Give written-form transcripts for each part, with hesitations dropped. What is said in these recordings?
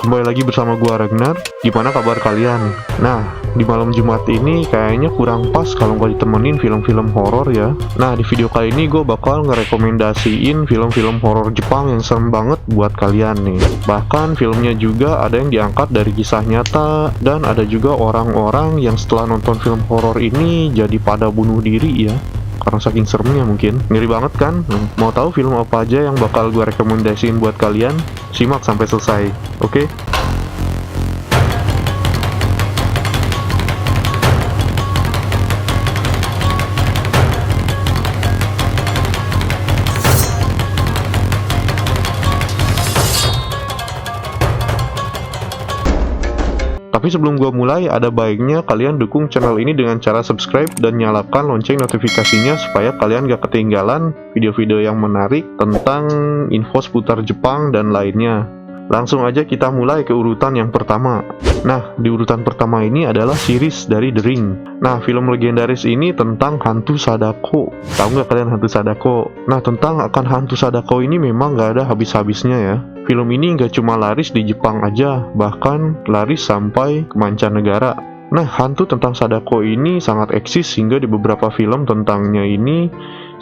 Kembali lagi bersama gua Ragnar. Gimana kabar kalian? Nah, di malam Jumat ini kayaknya kurang pas kalau nggak ditemenin film-film horor ya. Nah, di video kali ini gue bakal ngerekomendasiin film-film horor Jepang yang serem banget buat kalian nih. Bahkan filmnya juga ada yang diangkat dari kisah nyata, dan ada juga orang-orang yang setelah nonton film horor ini jadi pada bunuh diri ya, karena saking seremnya mungkin. Ngeri banget kan? Mau tahu film apa aja yang bakal gue rekomendasiin buat kalian? Simak sampai selesai, oke? Tapi sebelum gua mulai, ada baiknya kalian dukung channel ini dengan cara subscribe dan nyalakan lonceng notifikasinya supaya kalian gak ketinggalan video-video yang menarik tentang info seputar Jepang dan lainnya. Langsung aja kita mulai ke urutan yang pertama. Nah, di urutan pertama ini adalah series dari The Ring. Nah, film legendaris ini tentang hantu Sadako. Tahu nggak kalian hantu Sadako? Nah, tentang akan hantu Sadako ini memang nggak ada habis-habisnya ya. Film ini nggak cuma laris di Jepang aja, bahkan laris sampai ke mancanegara. Nah, hantu tentang Sadako ini sangat eksis hingga di beberapa film tentangnya ini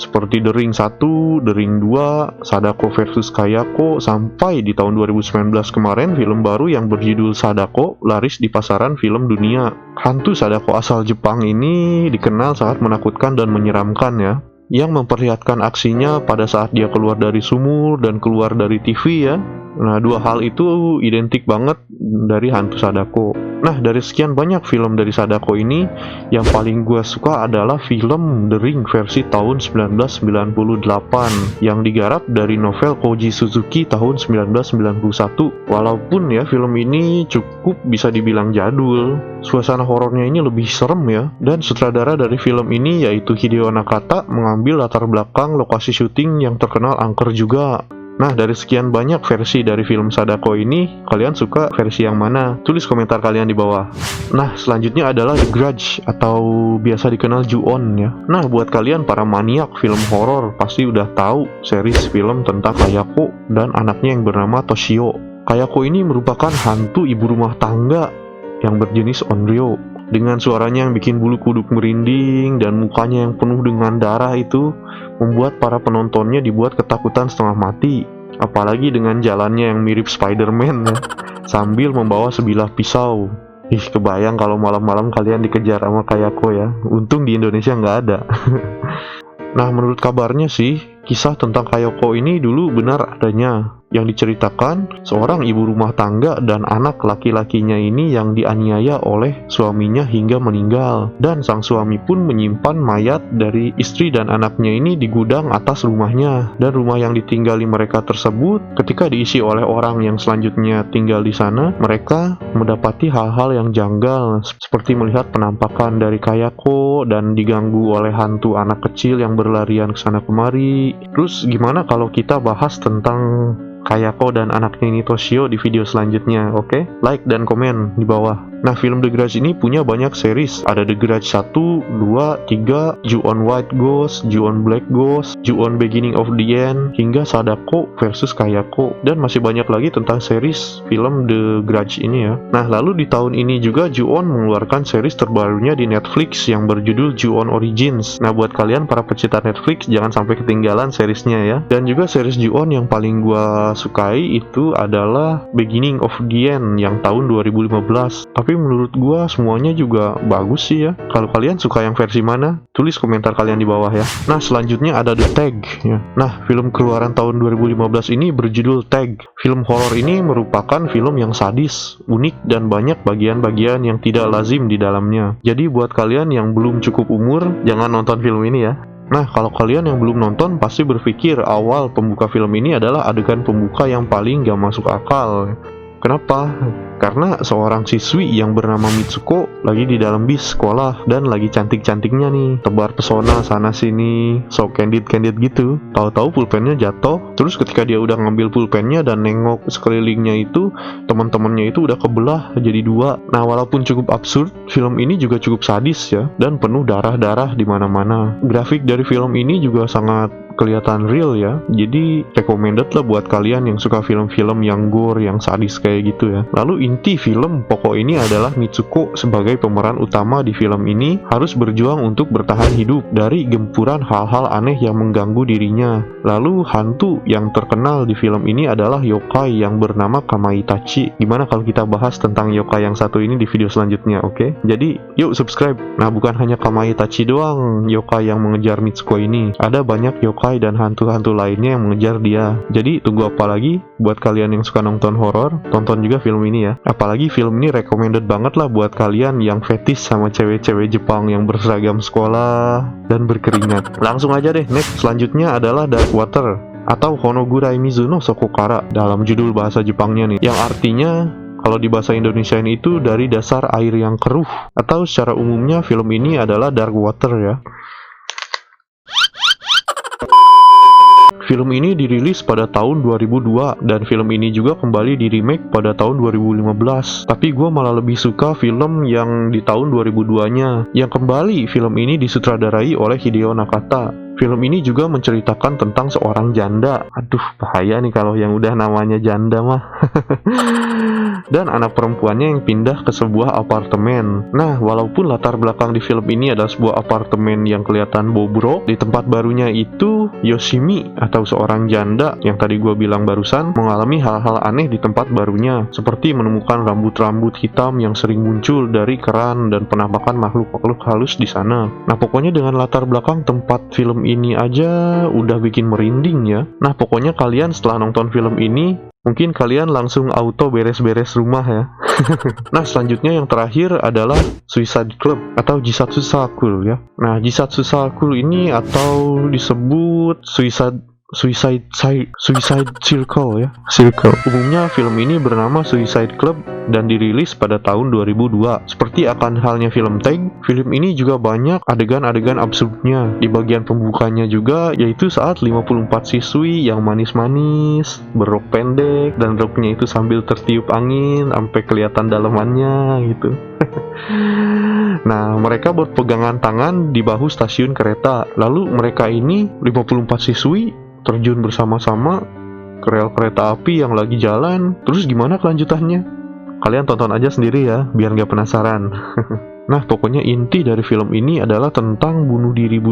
seperti The Ring 1, The Ring 2, Sadako versus Kayako, sampai di tahun 2019 kemarin film baru yang berjudul Sadako laris di pasaran film dunia. Hantu Sadako asal Jepang ini dikenal sangat menakutkan dan menyeramkan ya, yang memperlihatkan aksinya pada saat dia keluar dari sumur dan keluar dari TV ya. Nah, dua hal itu identik banget dari hantu Sadako. Nah, dari sekian banyak film dari Sadako ini, yang paling gue suka adalah film The Ring versi tahun 1998 yang digarap dari novel Koji Suzuki tahun 1991. Walaupun ya film ini cukup bisa dibilang jadul, suasana horornya ini lebih serem ya. Dan sutradara dari film ini yaitu Hideo Nakata mengambil latar belakang lokasi syuting yang terkenal angker juga. Nah, dari sekian banyak versi dari film Sadako ini, kalian suka versi yang mana? Tulis komentar kalian di bawah. Nah, selanjutnya adalah The Grudge atau biasa dikenal Ju-on ya. Nah, buat kalian para maniak film horor pasti udah tahu series film tentang Kayako dan anaknya yang bernama Toshio. Kayako ini merupakan hantu ibu rumah tangga yang berjenis onryo. Dengan suaranya yang bikin bulu kuduk merinding dan mukanya yang penuh dengan darah itu membuat para penontonnya dibuat ketakutan setengah mati. Apalagi dengan jalannya yang mirip Spider-Man ya, sambil membawa sebilah pisau. Ih, kebayang kalau malam-malam kalian dikejar sama Kayako ya. Untung di Indonesia nggak ada. Nah, menurut kabarnya sih, kisah tentang Kayako ini dulu benar adanya. Yang diceritakan seorang ibu rumah tangga dan anak laki-lakinya ini yang dianiaya oleh suaminya hingga meninggal. Dan sang suami pun menyimpan mayat dari istri dan anaknya ini di gudang atas rumahnya. Dan rumah yang ditinggali mereka tersebut ketika diisi oleh orang yang selanjutnya tinggal di sana, mereka mendapati hal-hal yang janggal seperti melihat penampakan dari Kayako dan diganggu oleh hantu anak kecil yang berlarian ke sana kemari. Terus gimana kalau kita bahas tentang Kayako dan anaknya ini Toshio di video selanjutnya, oke? Like dan komen di bawah. Nah, film The Grudge ini punya banyak series. Ada The Grudge 1, 2, 3, Ju-on White Ghost, Ju-on Black Ghost, Ju-on Beginning of the End, hingga Sadako versus Kayako. Dan masih banyak lagi tentang series film The Grudge ini ya. Nah, lalu di tahun ini juga Ju-on mengeluarkan series terbarunya di Netflix yang berjudul Ju-on Origins. Nah, buat kalian para pecinta Netflix, jangan sampai ketinggalan seriesnya ya. Dan juga series Ju-on yang paling gua sukai itu adalah Beginning of the End yang tahun 2015. Tapi menurut gua semuanya juga bagus sih ya. Kalau kalian suka yang versi mana, tulis komentar kalian di bawah ya. Nah, selanjutnya ada The Tag ya. Nah, film keluaran tahun 2015 ini berjudul Tag. Film horor ini merupakan film yang sadis, unik, dan banyak bagian-bagian yang tidak lazim di dalamnya. Jadi buat kalian yang belum cukup umur, jangan nonton film ini ya. Nah, kalau kalian yang belum nonton pasti berpikir awal pembuka film ini adalah adegan pembuka yang paling gak masuk akal. Kenapa? Karena seorang siswi yang bernama Mitsuko lagi di dalam bis sekolah dan lagi cantik-cantiknya nih, tebar pesona sana sini, so candid-candid gitu. Tahu-tahu pulpennya jatuh, terus ketika dia udah ngambil pulpennya dan nengok sekelilingnya itu, teman-temannya itu udah kebelah jadi dua. Nah, walaupun cukup absurd, film ini juga cukup sadis ya, dan penuh darah-darah di mana-mana. Grafik dari film ini juga sangat kelihatan real ya. Jadi recommended lah buat kalian yang suka film-film yang gore, yang sadis kayak gitu ya. Lalu inti film pokok ini adalah Mitsuko sebagai pemeran utama di film ini harus berjuang untuk bertahan hidup dari gempuran hal-hal aneh yang mengganggu dirinya. Lalu hantu yang terkenal di film ini adalah yokai yang bernama Kamaitachi. Gimana kalau kita bahas tentang yokai yang satu ini di video selanjutnya, oke? Jadi yuk subscribe. Nah, bukan hanya Kamaitachi doang yokai yang mengejar Mitsuko ini. Ada banyak yokai dan hantu-hantu lainnya yang mengejar dia. Jadi tunggu apa lagi? Buat kalian yang suka nonton horor, tonton juga film ini ya. Apalagi film ini recommended banget lah buat kalian yang fetish sama cewek-cewek Jepang yang berseragam sekolah dan berkeringat. Langsung aja deh, next. Selanjutnya adalah Dark Water atau Honogurai Mizuno Sokokara dalam judul bahasa Jepangnya nih, yang artinya kalau di bahasa Indonesia itu dari dasar air yang keruh, atau secara umumnya film ini adalah dark water ya. Film ini dirilis pada tahun 2002 dan film ini juga kembali di remake pada tahun 2015. Tapi gue malah lebih suka film yang di tahun 2002-nya. Yang kembali film ini disutradarai oleh Hideo Nakata. Film ini juga menceritakan tentang seorang janda. Aduh, bahaya nih kalau yang udah namanya janda mah. Dan anak perempuannya yang pindah ke sebuah apartemen. Nah, walaupun latar belakang di film ini adalah sebuah apartemen yang kelihatan bobrok, di tempat barunya itu Yoshimi atau seorang janda yang tadi gue bilang barusan mengalami hal-hal aneh di tempat barunya, seperti menemukan rambut-rambut hitam yang sering muncul dari keran dan penampakan makhluk-makhluk halus di sana. Nah, pokoknya dengan latar belakang tempat film ini aja udah bikin merinding ya. Nah, pokoknya kalian setelah nonton film ini mungkin kalian langsung auto beres-beres rumah ya. Nah, selanjutnya yang terakhir adalah Suicide Club atau Jisatsu Circle ya. Nah, Jisatsu Circle ini atau disebut Suicide Circle ya. Circle. Umumnya film ini bernama Suicide Club dan dirilis pada tahun 2002. Seperti akan halnya film Tag, film ini juga banyak adegan-adegan absurdnya. Di bagian pembukanya juga, yaitu saat 54 siswi yang manis-manis, berrok pendek, dan roknya itu sambil tertiup angin sampai kelihatan dalamannya gitu. Nah, mereka berpegangan tangan di bahu stasiun kereta. Lalu mereka ini 54 siswi terjun bersama-sama ke rel kereta api yang lagi jalan. Terus gimana kelanjutannya? Kalian tonton aja sendiri ya, biar nggak penasaran. Nah, pokoknya inti dari film ini adalah tentang bunuh diri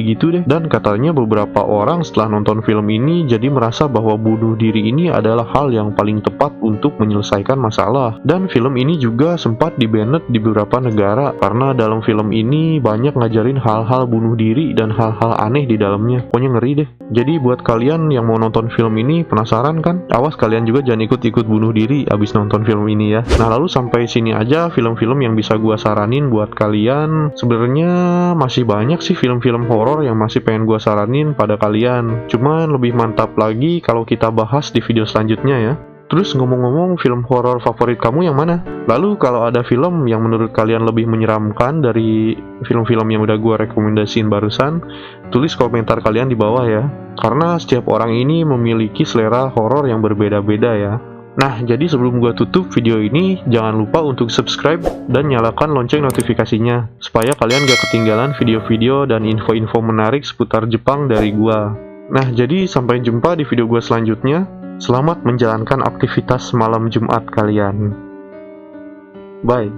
gitu deh. Dan katanya beberapa orang setelah nonton film ini jadi merasa bahwa bunuh diri ini adalah hal yang paling tepat untuk menyelesaikan masalah. Dan film ini juga sempat di-banned di beberapa negara karena dalam film ini banyak ngajarin hal-hal bunuh diri dan hal-hal aneh di dalamnya. Pokoknya ngeri deh. Jadi buat kalian yang mau nonton film ini penasaran kan? Awas kalian juga jangan ikut-ikut bunuh diri abis nonton film ini ya. Nah, lalu sampai sini aja film-film yang bisa gua saranin buat kalian. Sebenarnya masih banyak sih film-film horor yang masih pengen gua saranin pada kalian. Cuman lebih mantap lagi kalau kita bahas di video selanjutnya ya. Terus ngomong-ngomong, film horor favorit kamu yang mana? Lalu kalau ada film yang menurut kalian lebih menyeramkan dari film-film yang udah gua rekomendasiin barusan, tulis komentar kalian di bawah ya. Karena setiap orang ini memiliki selera horor yang berbeda-beda ya. Nah, jadi sebelum gua tutup video ini, jangan lupa untuk subscribe dan nyalakan lonceng notifikasinya, supaya kalian gak ketinggalan video-video dan info-info menarik seputar Jepang dari gua. Nah, jadi sampai jumpa di video gua selanjutnya. Selamat menjalankan aktivitas malam Jumat kalian. Bye.